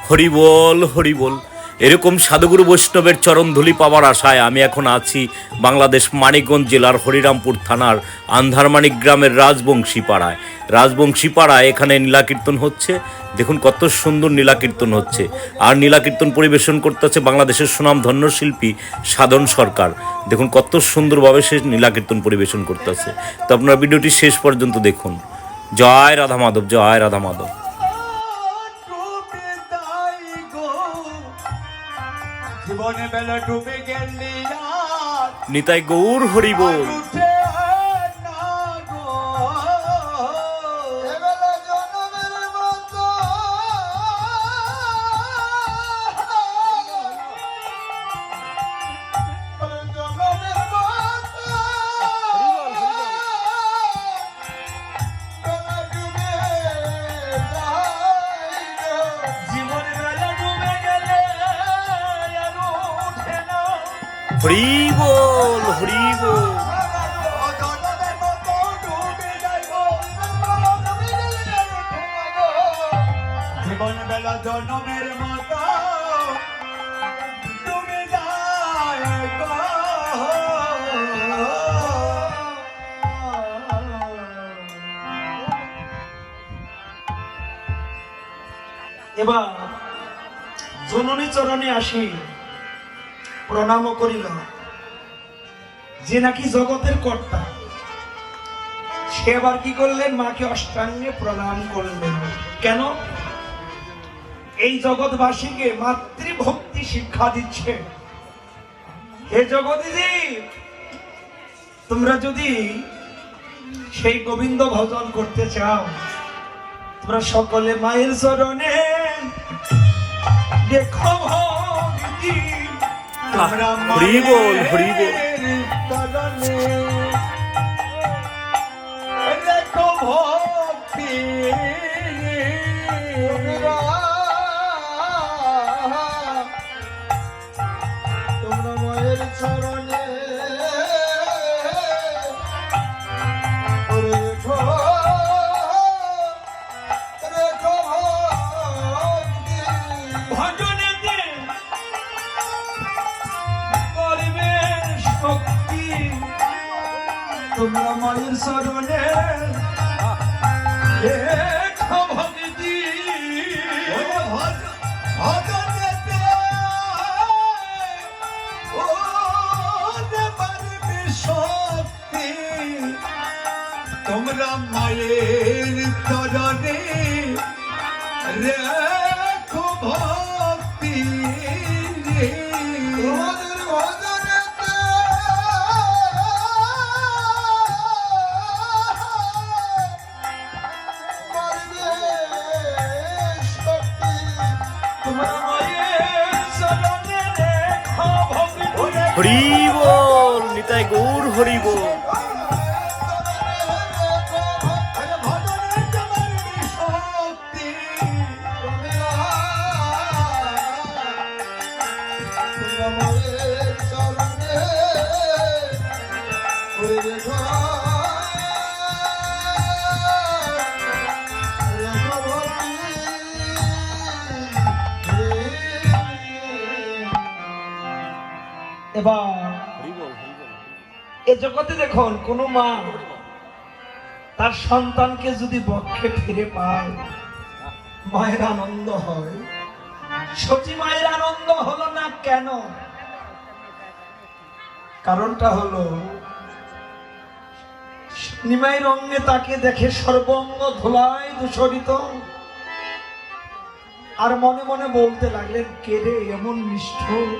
হরি বল হরি বল। এরকম সাধুগুরু বৈষ্ণবের চরণধুলি পাওয়ার আশায় আমি এখন আছি বাংলাদেশ মানিকগঞ্জ জেলার হরিরামপুর থানার আন্ধারমানিক গ্রামের রাজবংশী পাড়ায়। রাজবংশী পাড়ায় এখানে নীলাকীর্তন হচ্ছে। দেখুন কত সুন্দর নীলাকীর্তন হচ্ছে। আর নীলাকীর্তন পরিবেশন করতেছে বাংলাদেশের সুনামধন্য শিল্পী সাধন সরকার। দেখুন কত সুন্দরভাবে সে নীলাকীর্তন পরিবেশন করতেছে। তো আপনারা ভিডিওটি শেষ পর্যন্ত দেখুন। জয় রাধা মাধব, জয় রাধা মাধব। জীবনে বেলা ডুবে গেলি নিতাই গৌর হরি বল। হরি বল হরি বল। জীবন বেলা জনমের মতো ডুবে যায় গো। এবার জননী চরণে আসি, প্রণাম করিল। যে নাকি জগতের কর্তা, সে আবার কি করলেন? মাকে অষ্টাঙ্গে প্রণাম করলেন। কেন? এই জগৎবাসীকে মাতৃভক্তি শিক্ষা দিচ্ছে। হে জগদীজি, তোমরা যদি সেই গোবিন্দ ভজন করতে চাও, তোমরা সকলে মায়ের চরণে দেখো ভক্তি। হরি বল হরি বল। দেখো ভক্তি তোমরা মায়ের চরণে রেখো রেখো ভক্তি। ভজনেতে করবে শক্তি, তোমরা মায়ের চরণে দেখো ভক্তি। ভজনেতে ওরে পারবে শক্তি, তোমরা মায়ের চরণে রেখো ভক্তি। তোমাদের ভজনেতে পারবে শক্তি, তোমরা মায়ের চরণে দেখো ভক্তি। হরি বল নিতাই গৌর হরি বল। এবার এ জগতে দেখুন, কোন মা তার সন্তানকে যদি বক্ষে ফিরে পায়, মায়ের আনন্দ হয়। সচি মায়ের আনন্দ হলো না কেন? কারণটা হলো নিমাই রঙে তাকে দেখে সর্বঙ্গ ধুলায় দূষরিত, আর মনে মনে বলতে লাগলেন, কে রে এমন নিষ্ঠুর?